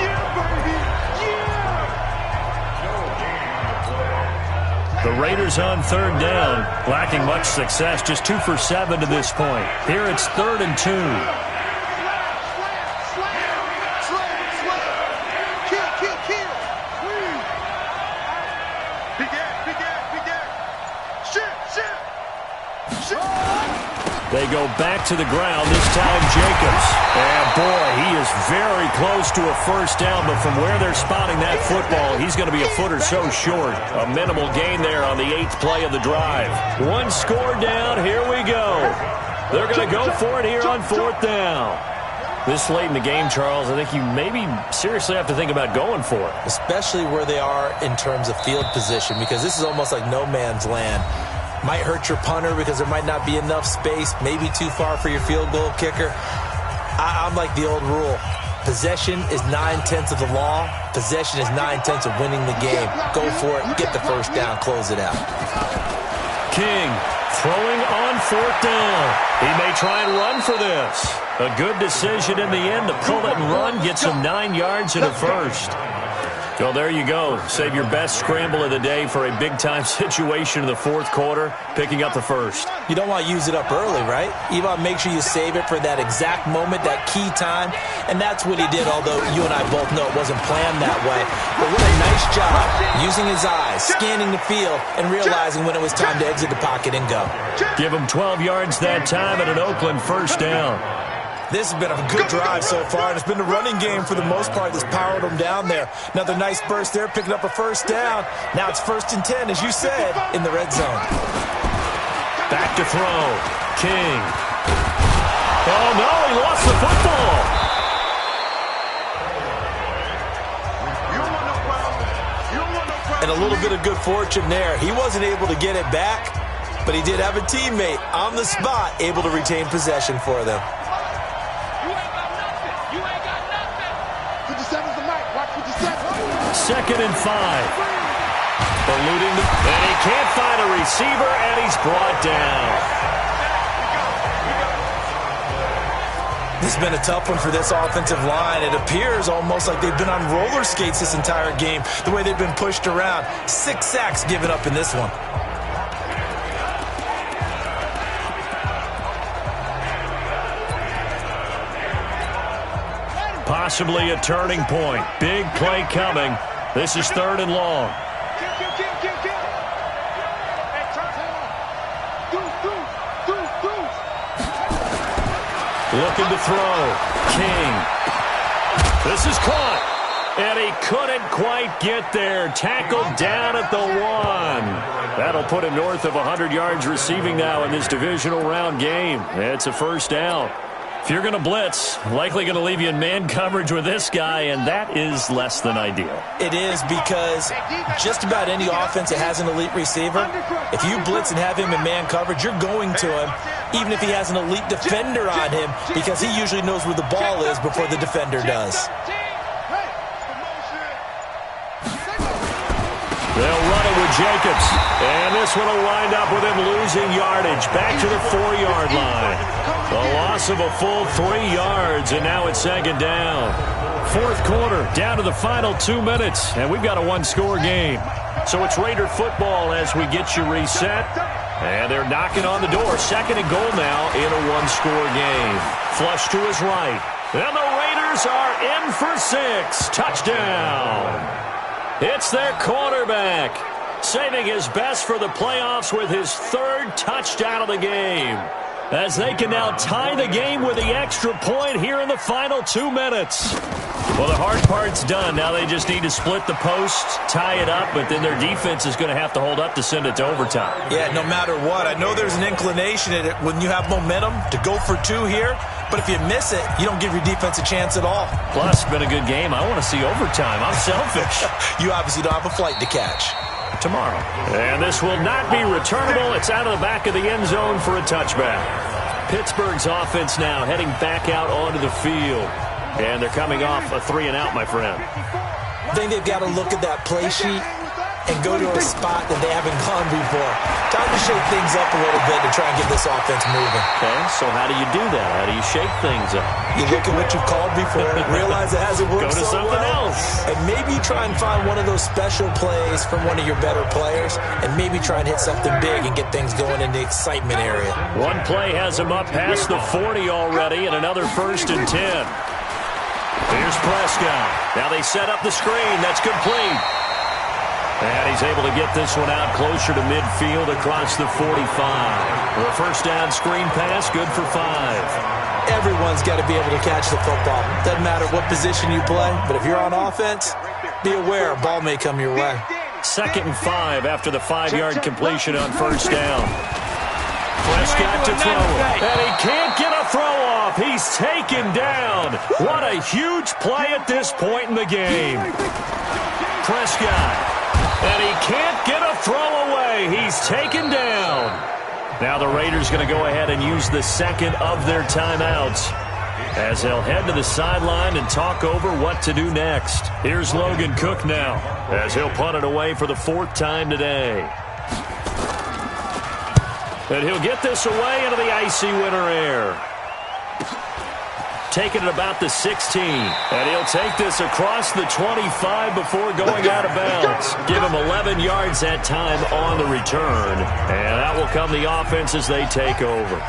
The Raiders on third down, lacking much success, just 2 for 7 to this point. Here it's 3rd and 2. They go back to the ground, this time Jacobs. And boy, he is very close to a first down, but from where they're spotting that football, he's going to be a foot or so short. A minimal gain there on the 8th play of the drive. 1 score down, here we go. They're going to go for it here on 4th down. This late in the game, Charles, I think you maybe seriously have to think about going for it. Especially where they are in terms of field position, because this is almost like no man's land. Might hurt your punter because there might not be enough space, maybe too far for your field goal kicker. I'm like the old rule. Possession is 9/10 of the law. Possession is 9/10 of winning the game. Go for it, get the first down, close it out. King throwing on 4th down. He may try and run for this. A good decision in the end to pull it and run, gets him 9 yards and a first. Well, there you go. Save your best scramble of the day for a big-time situation in the 4th quarter, picking up the first. You don't want to use it up early, right? You want to make sure you save it for that exact moment, that key time, and that's what he did, although you and I both know it wasn't planned that way. But what a nice job using his eyes, scanning the field, and realizing when it was time to exit the pocket and go. Give him 12 yards that time and an Oakland first down. This has been a good drive so far, and it's been the running game for the most part that's powered them down there. Another nice burst there, picking up a first down. Now it's 1st and 10, as you said, in the red zone. Back to throw. King. Oh, no, he lost the football. And a little bit of good fortune there. He wasn't able to get it back, but he did have a teammate on the spot able to retain possession for them. 2nd and 5. Eluding, and he can't find a receiver, and he's brought down. This has been a tough one for this offensive line. It appears almost like they've been on roller skates this entire game, the way they've been pushed around. 6 sacks given up in this one. Possibly a turning point. Big play coming. This is 3rd and long. Looking to throw. King. This is caught. And he couldn't quite get there. Tackled down at the 1. That'll put him north of 100 yards receiving now in this divisional round game. It's a first down. If you're going to blitz, likely going to leave you in man coverage with this guy, and that is less than ideal. It is, because just about any offense that has an elite receiver, if you blitz and have him in man coverage, you're going to him, even if he has an elite defender on him, because he usually knows where the ball is before the defender does. They'll run it with Jacobs, and this one will wind up with him losing yardage back to the 4-yard line. A loss of a full 3 yards, and now it's 2nd down. 4th quarter, down to the final 2 minutes, and we've got a 1-score game. So it's Raider football as we get you reset, and they're knocking on the door. 2nd and goal now in a 1-score game. Flush to his right, and the Raiders are in for 6. Touchdown. It's their quarterback, saving his best for the playoffs with his 3rd touchdown of the game, as they can now tie the game with the extra point here in the final 2 minutes. Well, the hard part's done. Now they just need to split the post, tie it up, but then their defense is going to have to hold up to send it to overtime. Yeah, no matter what. I know there's an inclination in it when you have momentum to go for 2 here, but if you miss it, you don't give your defense a chance at all. Plus, it's been a good game. I want to see overtime. I'm selfish. You obviously don't have a flight to catch. tomorrow. And this will not be returnable. It's out of the back of the end zone for a touchback. Pittsburgh's offense now heading back out onto the field. And they're coming off a 3-and-out, my friend. I think they've got to look at that play sheet and go to a spot that they haven't gone before. Time to shake things up a little bit to try and get this offense moving. Okay, so how do you do that? How do you shake things up? You look at what you've called before, realize it hasn't worked so well. Go to something else. And maybe try and find one of those special plays from one of your better players, and maybe try and hit something big and get things going in the excitement area. One play has him up past the 40 already, and another 1st and 10. Here's Prescott. Now they set up the screen. That's complete. And he's able to get this one out closer to midfield across the 45. The first down screen pass, good for 5. Everyone's got to be able to catch the football. Doesn't matter what position you play, but if you're on offense, be aware a ball may come your way. 2nd and 5 after the 5-yard completion on first down. Prescott to throw it. And he can't get a throw off. He's taken down. What a huge play at this point in the game. Prescott. And he can't get a throw away. He's taken down. Now the Raiders going to go ahead and use the second of their timeouts as they'll head to the sideline and talk over what to do next. Here's Logan Cook now as he'll punt it away for the 4th time today. And he'll get this away into the icy winter air. Taking it about the 16. And he'll take this across the 25 before going out of bounds. Give him 11 yards that time on the return. And that will come the offense as they take over.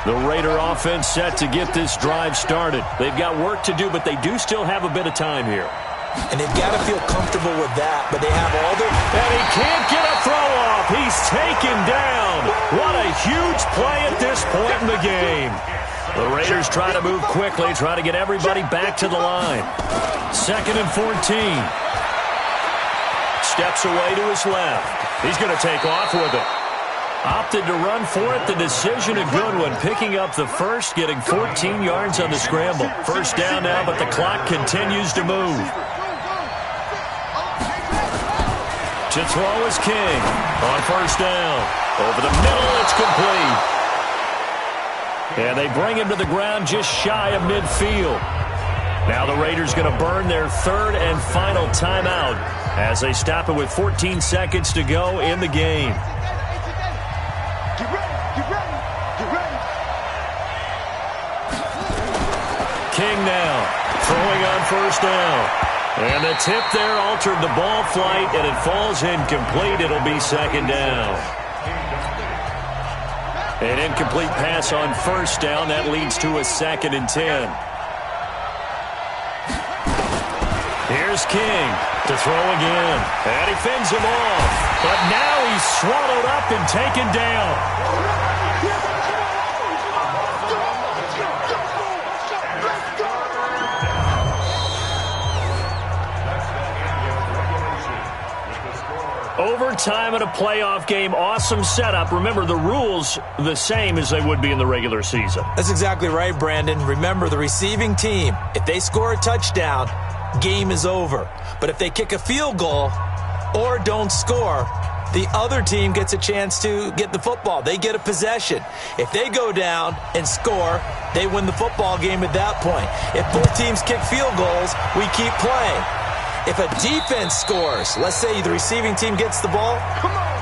The Raider offense set to get this drive started. They've got work to do, but they do still have a bit of time here. And they've got to feel comfortable with that, but they have all their... And he can't get a throw off. He's taken down. What a huge play at this point in the game. The Raiders try to move quickly, try to get everybody back to the line. 2nd and 14. Steps away to his left. He's going to take off with it. Opted to run for it. The decision a good one. Picking up the first, getting 14 yards on the scramble. First down now, but the clock continues to move. To throw is King on first down. Over the middle, it's complete. And they bring him to the ground just shy of midfield. Now the Raiders going to burn their 3rd and final timeout as they stop it with 14 seconds to go in the game. Get ready, get ready, get ready. King now throwing on first down. And the tip there altered the ball flight, and it falls incomplete. It'll be 2nd down. An incomplete pass on first down. That leads to a 2nd and 10. Here's King to throw again. And he fends him off. But now he's swallowed up and taken down. Overtime at a playoff game. Awesome setup. Remember, the rules the same as they would be in the regular season. That's exactly right, Brandon. Remember, the receiving team, if they score a touchdown, game is over. But if they kick a field goal or don't score, the other team gets a chance to get the football. They get a possession. If they go down and score, they win the football game at that point. If both teams kick field goals, we keep playing. If a defense scores, let's say the receiving team gets the ball,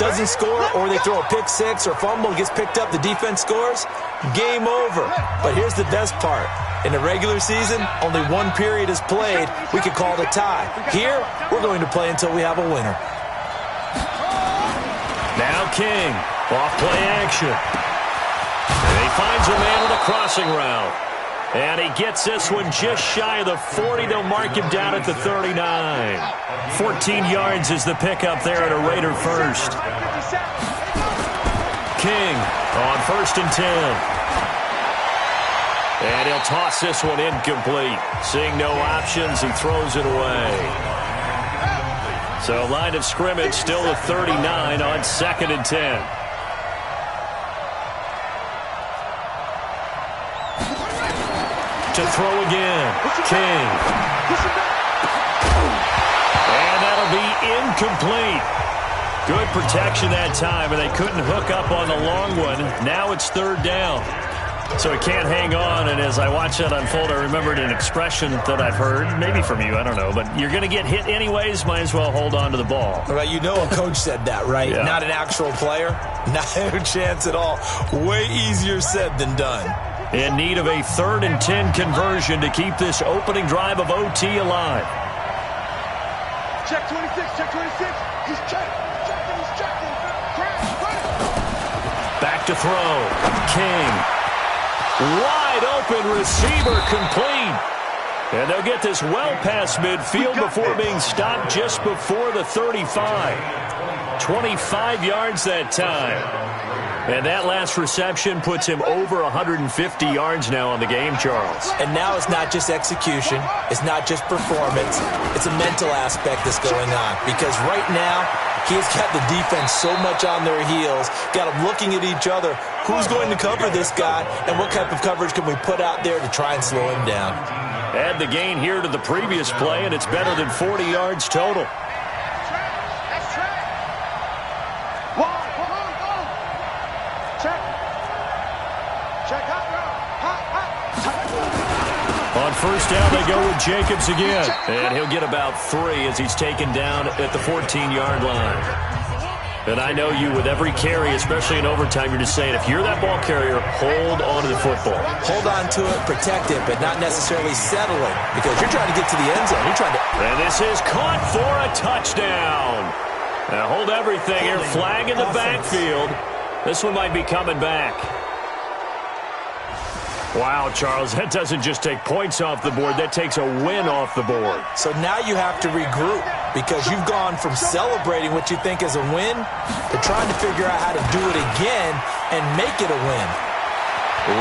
doesn't score, or they throw a pick six or fumble, gets picked up, the defense scores, game over. But here's the best part. In the regular season, only one period is played. We could call it a tie. Here, we're going to play until we have a winner. Now King, off play action. And he finds a man with a crossing route. And he gets this one just shy of the 40. They'll mark him down at the 39. 14 yards is the pickup there at a Raider first. King on 1st and 10. And he'll toss this one incomplete. Seeing no options, he throws it away. So line of scrimmage still at 39 on 2nd and 10. To throw again, King. And that'll be incomplete. Good protection that time, and they couldn't hook up on the long one. Now it's third down. So he can't hang on, and as I watch that unfold, I remembered an expression that I've heard, maybe from you, I don't know, but you're going to get hit anyways, might as well hold on to the ball. Well, you know a coach said that, right? Yeah. Not an actual player? Not a chance at all. Way easier said than done. In need of a 3rd and 10 conversion to keep this opening drive of OT alive. Check 26, check 26. He's checked. He's checking. Back to throw. King. Wide open receiver complete. And they'll get this well past midfield before being stopped just before the 35. 25 yards that time. And that last reception puts him over 150 yards now on the game, Charles. And now it's not just execution. It's not just performance. It's a mental aspect that's going on. Because right now, he's got the defense so much on their heels, got them looking at each other. Who's going to cover this guy, and what type of coverage can we put out there to try and slow him down? Add the gain here to the previous play, and it's better than 40 yards total. On first down, they go with Jacobs again. And he'll get about 3 as he's taken down at the 14-yard line. And I know you, with every carry, especially in overtime, you're just saying, if you're that ball carrier, hold on to the football. Hold on to it, protect it, but not necessarily settling, because you're trying to get to the end zone. You're trying to... And this is caught for a touchdown. Now hold everything here. Flag in the backfield. This one might be coming back. Wow, Charles, that doesn't just take points off the board. That takes a win off the board. So now you have to regroup, because you've gone from celebrating what you think is a win to trying to figure out how to do it again and make it a win.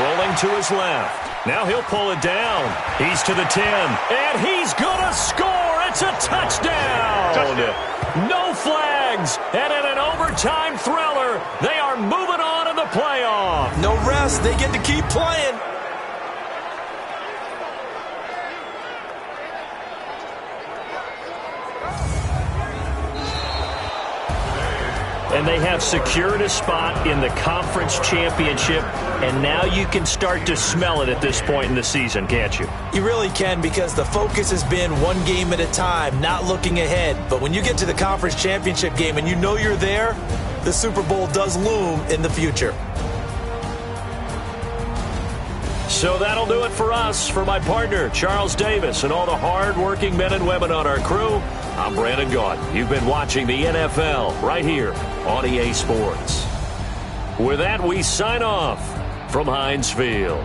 Rolling to his left. Now he'll pull it down. He's to the 10, and he's going to score. It's a touchdown. No flags, and in an overtime thriller, they are moving on in the playoff. No rest. They get to keep playing. And they have secured a spot in the conference championship, and now you can start to smell it at this point in the season, can't you? You really can, because the focus has been one game at a time, not looking ahead. But when you get to the conference championship game and you know you're there, the Super Bowl does loom in the future. So that'll do it for us. For my partner, Charles Davis, and all the hard-working men and women on our crew, I'm Brandon Gaudin. You've been watching the NFL right here on EA Sports. With that, we sign off from Heinz Field.